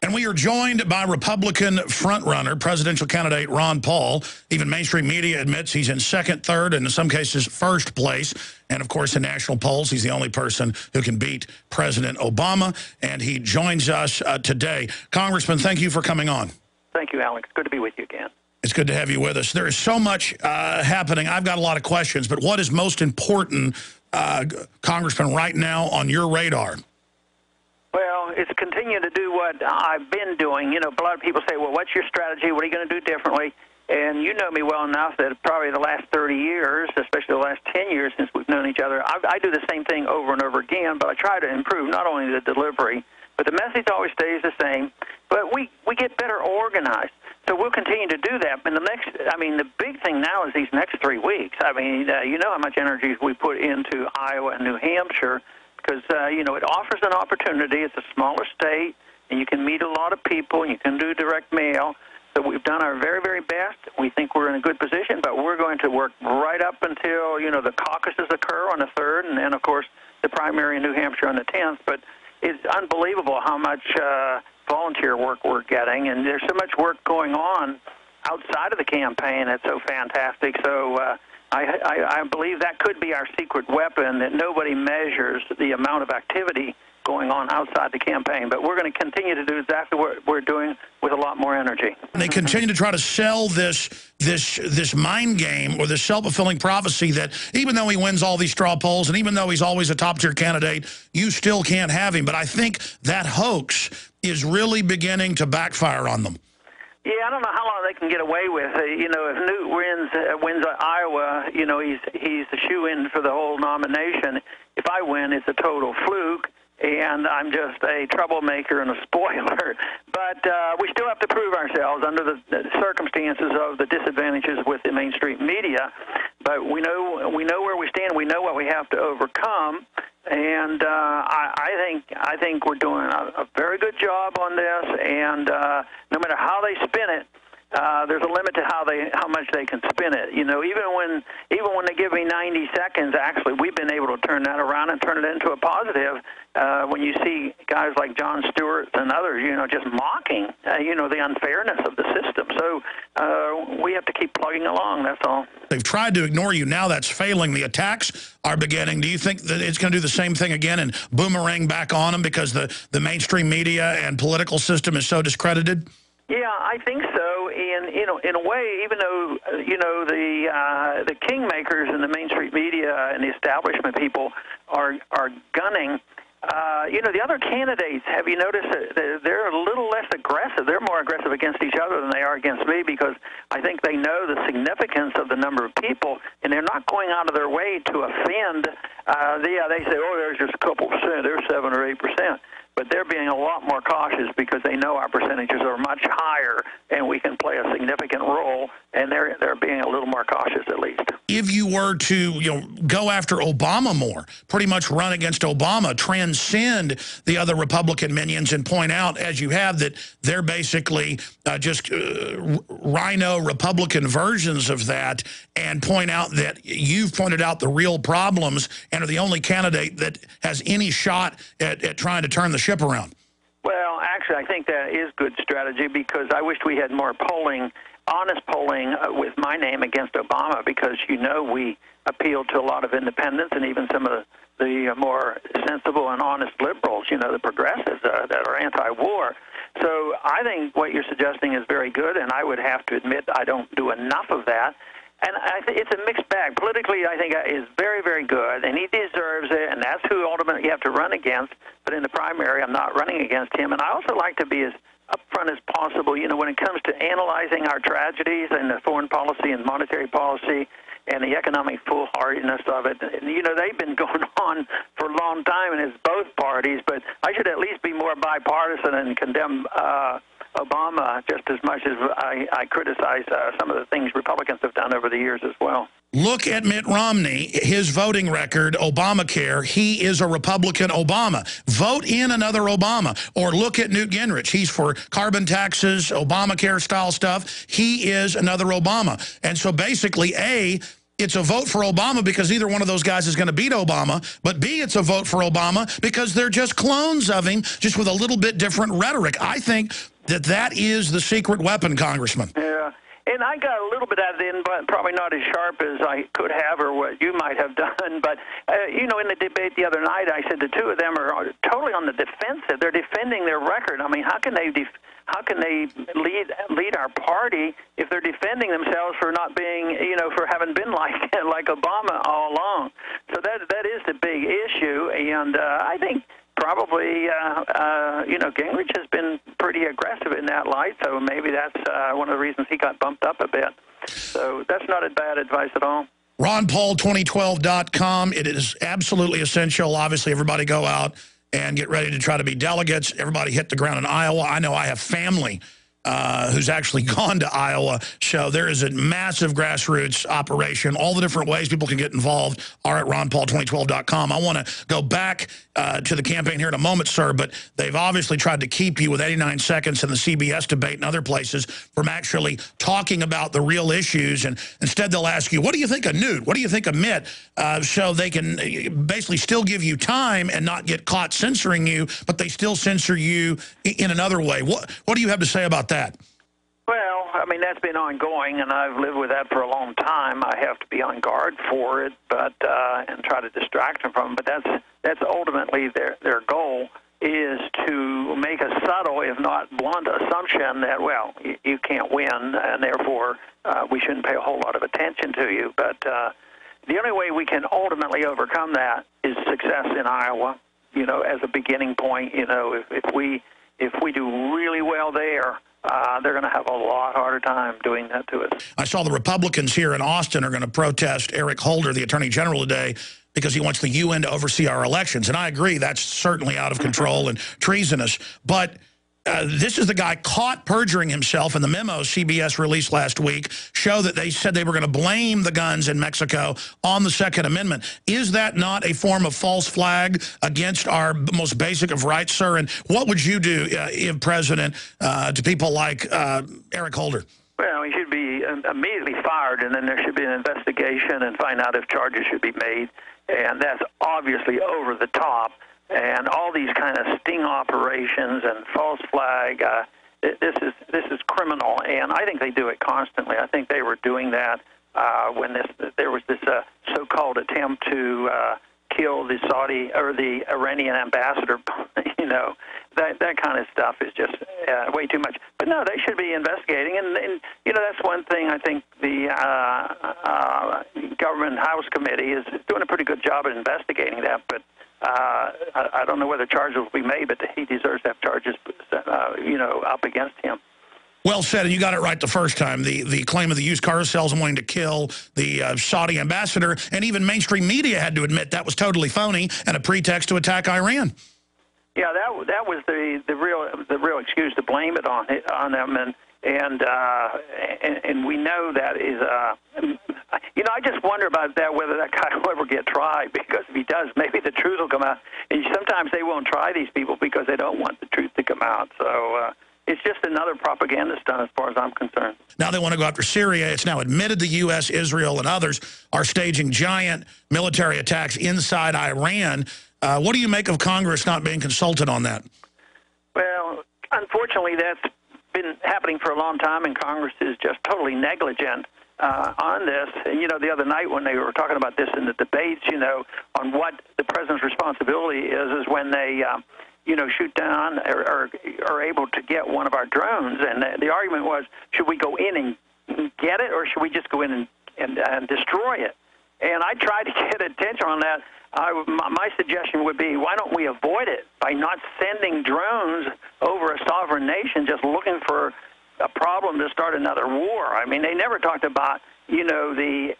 And we are joined by Republican frontrunner, presidential candidate Ron Paul. Even mainstream media admits he's in second, third, and in some cases first place. And, of course, in national polls, he's the only person who can beat President Obama. And he joins us today. Congressman, thank you for coming on. Thank you, Alex. Good to be with you again. It's good to have you with us. There is so much happening. I've got a lot of questions, but what is most important, Congressman, right now on your radar? Well, it's continue to do what I've been doing. You know, a lot of people say, well, what's your strategy? What are you going to do differently? And you know me well enough that probably the last 30 years, especially the last 10 years since we've known each other, I do the same thing over and over again, but I try to improve not only the delivery, but the message always stays the same, but we get better organized. So we'll continue to do that. And the big thing now is these next 3 weeks. I mean, you know how much energy we put into Iowa and New Hampshire because, you know, it offers an opportunity. It's a smaller state, and you can meet a lot of people, and you can do direct mail. So we've done our very, very best. We think we're in a good position, but we're going to work right up until, you know, the caucuses occur on the 3rd, and then, of course, the primary in New Hampshire on the 10th. But it's unbelievable how much volunteer work we're getting, and there's so much work going on outside of the campaign. It's so fantastic. So I believe that could be our secret weapon, that nobody measures the amount of activity going on outside the campaign. But we're going to continue to do exactly what we're doing with a lot more energy. And they continue to try to sell this mind game or this self-fulfilling prophecy that even though he wins all these straw polls and even though he's always a top-tier candidate, you still can't have him. But I think that hoax is really beginning to backfire on them. Yeah, I don't know how long they can get away with. You know, if Newt wins Iowa, you know, he's the shoe-in for the whole nomination. If I win, it's a total fluke, and I'm just a troublemaker and a spoiler. But we still have to prove ourselves under the circumstances of the disadvantages with the mainstream media. But we know where we stand. We know what we have to overcome. And I think we're doing a very good job on this. And no matter how they spin it, there's a limit to how much they can spin it. You know, even when they give me 90 seconds, actually, we've been able to turn that around and turn it into a positive. When you see guys like Jon Stewart and others, you know, just mocking, you know, the unfairness of the system. So we have to keep plugging along. That's all. They've tried to ignore you. Now that's failing. The attacks are beginning. Do you think that it's going to do the same thing again and boomerang back on them because the mainstream media and political system is so discredited? Yeah, I think so. And you know, in a way, even though you know the kingmakers and the mainstream media and the establishment people are gunning, you know, the other candidates, have you noticed that they're a little less aggressive? They're more aggressive against each other than they are against me because I think they know the significance of the number of people, and they're not going out of their way to offend. They say, oh, there's just a couple percent, there's 7 or 8%. But they're being a lot more cautious because they know our percentages are much higher and we can play a significant role, and they're being a little more cautious at least. If you were to, you know, go after Obama more, pretty much run against Obama, transcend the other Republican minions and point out, as you have, that they're basically just rhino Republican versions of that, and point out that you've pointed out the real problems and are the only candidate that has any shot at trying to turn the ship around. Well, actually, I think that is good strategy because I wish we had more polling, honest polling with my name against Obama because, you know, we appealed to a lot of independents and even some of the more sensible and honest liberals, you know, the progressives that are anti-war. So I think what you're suggesting is very good, and I would have to admit I don't do enough of that. And it's a mixed bag. Politically, I think is very, very good, and he deserves it, and that's who ultimately you have to run against. But in the primary, I'm not running against him. And I also like to be as upfront as possible, you know, when it comes to analyzing our tragedies and the foreign policy and monetary policy and the economic foolhardiness of it. You know, they've been going on for a long time, and it's both parties, but I should at least be more bipartisan and condemn Obama just as much as I criticize some of the things Republicans have done over the years as well. Look at Mitt Romney, his voting record, Obamacare. He is a Republican Obama. Vote in another Obama. Or look at Newt Gingrich. He's for carbon taxes, Obamacare-style stuff. He is another Obama. And so basically, it's a vote for Obama because either one of those guys is going to beat Obama, but B, it's a vote for Obama because they're just clones of him, just with a little bit different rhetoric. I think that that is the secret weapon, Congressman. Yeah. And I got a little bit out of it, but probably not as sharp as I could have or what you might have done. But, you know, in the debate the other night, I said the two of them are totally on the defensive. They're defending their record. I mean, how can they lead our party if they're defending themselves for not being, you know, for having been like Obama all along? So that is the big issue. And I think probably, you know, Gingrich has been pretty aggressive in that light, so maybe that's one of the reasons he got bumped up a bit. So that's not a bad advice at all. RonPaul2012.com. It is absolutely essential. Obviously, everybody go out and get ready to try to be delegates. Everybody hit the ground in Iowa. I know I have family who's actually gone to Iowa. So there is a massive grassroots operation. All the different ways people can get involved are at RonPaul2012.com. I want to go back to the campaign here in a moment, sir, but they've obviously tried to keep you with 89 seconds in the CBS debate and other places from actually talking about the real issues. And instead they'll ask you, what do you think of Newt? What do you think of Mitt? So they can basically still give you time and not get caught censoring you, but they still censor you in another way. What do you have to say about that? Well, I mean, that's been ongoing, and I've lived with that for a long time. I have to be on guard for it, but and try to distract them from it. But that's ultimately their goal, is to make a subtle, if not blunt, assumption that, well, you can't win, and therefore we shouldn't pay a whole lot of attention to you. But the only way we can ultimately overcome that is success in Iowa. You know, as a beginning point. You know, if we do really well there, they're going to have a lot harder time doing that to us. I saw the Republicans here in Austin are going to protest Eric Holder, the Attorney General, today because he wants the UN to oversee our elections. And I agree, that's certainly out of control and treasonous. But this is the guy caught perjuring himself, and the memo CBS released last week show that they said they were going to blame the guns in Mexico on the Second Amendment. Is that not a form of false flag against our most basic of rights, sir? And what would you do, if president, to people like Eric Holder? Well, he should be immediately fired, and then there should be an investigation and find out if charges should be made. And that's obviously over the top. And all these kind of sting operations and false flag, this is criminal, and I think they do it constantly. I think they were doing that when there was this so-called attempt to kill the Saudi or the Iranian ambassador. You know, that kind of stuff is just way too much. But no, they should be investigating, and you know, that's one thing I think the Government House Committee is doing a pretty good job at investigating that, but. I don't know whether charges will be made, but he deserves to have charges, you know, up against him. Well said, and you got it right the first time. The claim of the used car sales and wanting to kill the Saudi ambassador, and even mainstream media had to admit that was totally phony and a pretext to attack Iran. Yeah, that was the real excuse to blame it on them, and we know that is. You know, I just wonder about that, whether that guy will ever get tried, because if he does, maybe the truth will come out. And sometimes they won't try these people because they don't want the truth to come out. So it's just another propaganda stunt as far as I'm concerned. Now they want to go after Syria. It's now admitted the U.S., Israel, and others are staging giant military attacks inside Iran. What do you make of Congress not being consulted on that? Well, unfortunately, that's been happening for a long time, and Congress is just totally negligent on this. And, you know, the other night when they were talking about this in the debates, you know, on what the president's responsibility is when they, you know, shoot down or are able to get one of our drones. And the argument was, should we go in and get it, or should we just go in and destroy it? And I tried to get attention on that. My suggestion would be, why don't we avoid it by not sending drones over a sovereign nation just looking for a problem to start another war? I mean, they never talked about, you know, the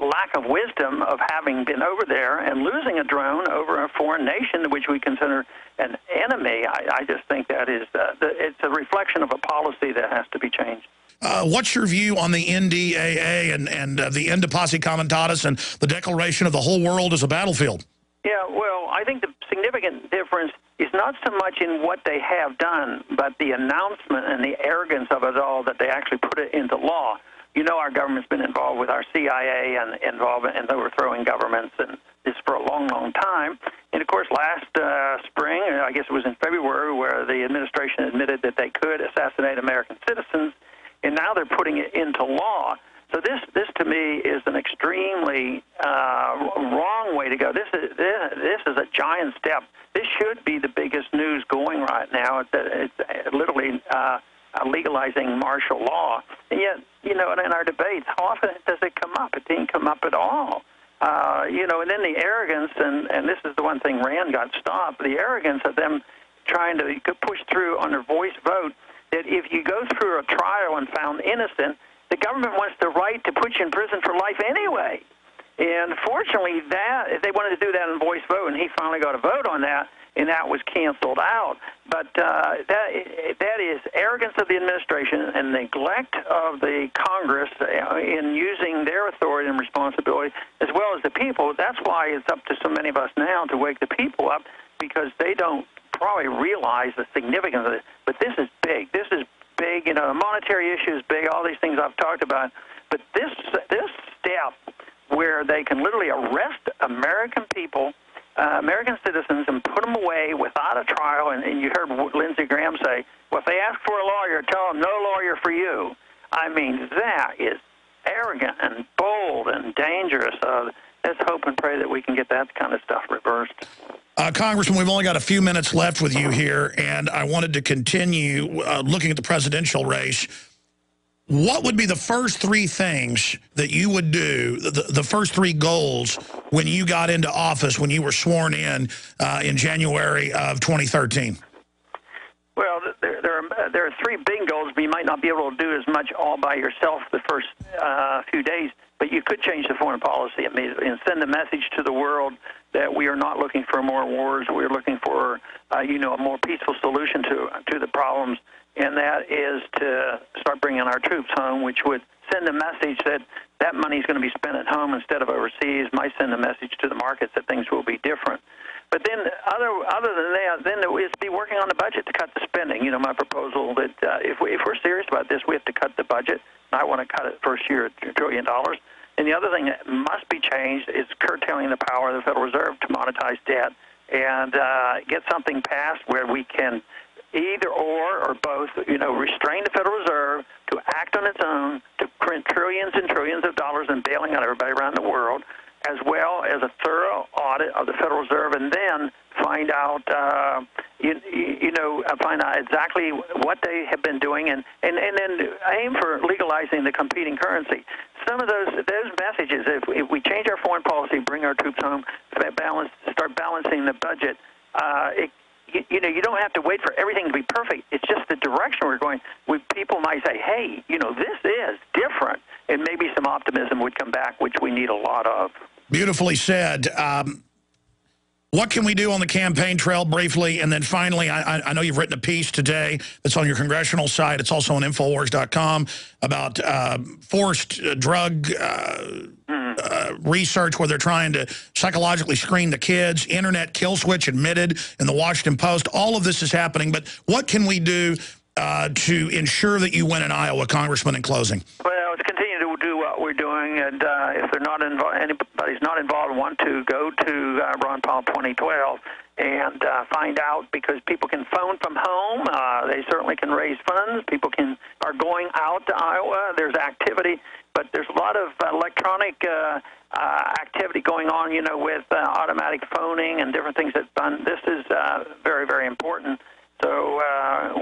lack of wisdom of having been over there and losing a drone over a foreign nation which we consider an enemy. I just think that is it's a reflection of a policy that has to be changed. What's your view on the NDAA and the End Posse Comitatus and the declaration of the whole world as a battlefield? Yeah, well, I think the significant difference is not so much in what they have done, but the announcement and the arrogance of it all, that they actually put it into law. You know our government's been involved with our CIA and involvement in overthrowing governments, and this for a long, long time. And, of course, last spring, I guess it was in February, where the administration admitted that they could assassinate American citizens, and now they're putting it into law. So this to me is an extremely wrong way to go. This is a giant step. This should be the biggest news going right now. It's literally legalizing martial law. And yet, you know, in our debates, how often does it come up? It didn't come up at all. You know, and then the arrogance, and this is the one thing Rand got stopped, the arrogance of them trying to push through on their voice vote, that if you go through a trial and found innocent, the government wants the right to put you in prison for life anyway. And fortunately, they wanted to do that in voice vote, and he finally got a vote on that, and that was canceled out. But that is arrogance of the administration and neglect of the Congress in using their authority and responsibility, as well as the people. That's why it's up to so many of us now to wake the people up, because they don't probably realize the significance of it. But this is big. This is big. You know, the monetary issue is big, all these things I've talked about. But this step where they can literally arrest American people, American citizens, and put them away without a trial, and you heard Lindsey Graham say, well, if they ask for a lawyer, tell them no lawyer for you. I mean, that is arrogant and bold and dangerous. Let's hope and pray that we can get that kind of stuff reversed. Congressman, we've only got a few minutes left with you here, and I wanted to continue looking at the presidential race. What would be the first three things that you would do, the first three goals, when you got into office, when you were sworn in January of 2013? Well, there are three big goals, but you might not be able to do as much all by yourself the first few days, but you could change the foreign policy immediately and send a message to the world that we are not looking for more wars. We're looking for, you know, a more peaceful solution to the problems, and that is to start bringing our troops home, which would send a message that that money is going to be spent at home instead of overseas, might send a message to the markets that things will be different. But then other than that, then it would be working on the budget to cut the spending. You know, my proposal that if we're serious about this, we have to cut the budget. I want to cut it first year at $1 trillion. And the other thing that must be changed is curtailing the power of the Federal Reserve to monetize debt and get something passed where we can either or both, you know, restrain the Federal Reserve to act on its own, to print trillions and trillions of dollars and bailing out everybody around the world, as well as a thorough audit of the Federal Reserve, and then find out, find out exactly what they have been doing, and then aim for legalizing the competing currency. Some of those messages, if we change our foreign policy, bring our troops home, start balancing the budget, you don't have to wait for everything to be perfect. It's just the direction we're going. People might say, hey, you know, this is different, and maybe some optimism would come back, which we need a lot of. Beautifully said. What can we do on the campaign trail briefly? And then finally, I know you've written a piece today that's on your congressional site. It's also on InfoWars.com about forced drug research where they're trying to psychologically screen the kids. Internet kill switch admitted in the Washington Post. All of this is happening. But what can we do to ensure that you win in Iowa, Congressman, in closing? Well, it's continue to do what we're doing, and if they're not anybody's not involved, want to go to Ron Paul 2012 and find out, because people can phone from home. They certainly can raise funds. People are going out to Iowa. There's activity, but there's a lot of electronic activity going on, you know, with automatic phoning and different things that's done. This is very, very important. So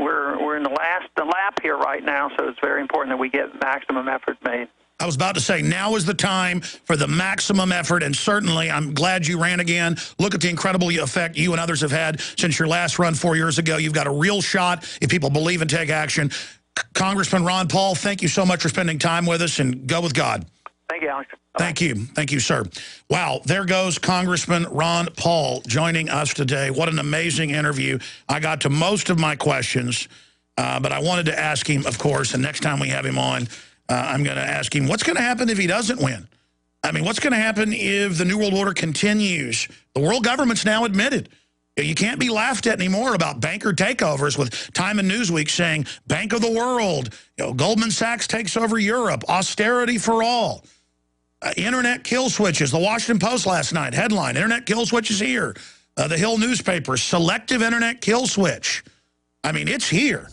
we're in the lap here right now, so it's very important that we get maximum effort made. I was about to say, now is the time for the maximum effort, and certainly I'm glad you ran again. Look at the incredible effect you and others have had since your last run 4 years ago. You've got a real shot if people believe and take action. Congressman Ron Paul, thank you so much for spending time with us, and go with God. Thank you, Alex. Thank you. Thank you, sir. Wow, there goes Congressman Ron Paul joining us today. What an amazing interview. I got to most of my questions, but I wanted to ask him, of course, and next time we have him on, I'm going to ask him, what's going to happen if he doesn't win? I mean, what's going to happen if the New World Order continues? The world government's now admitted You can't be laughed at anymore about banker takeovers with Time and Newsweek saying, Bank of the World, Goldman Sachs takes over Europe, austerity for all. Internet kill switches. The Washington Post last night, headline, Internet kill switches here. The Hill newspaper, selective Internet kill switch. I mean, it's here.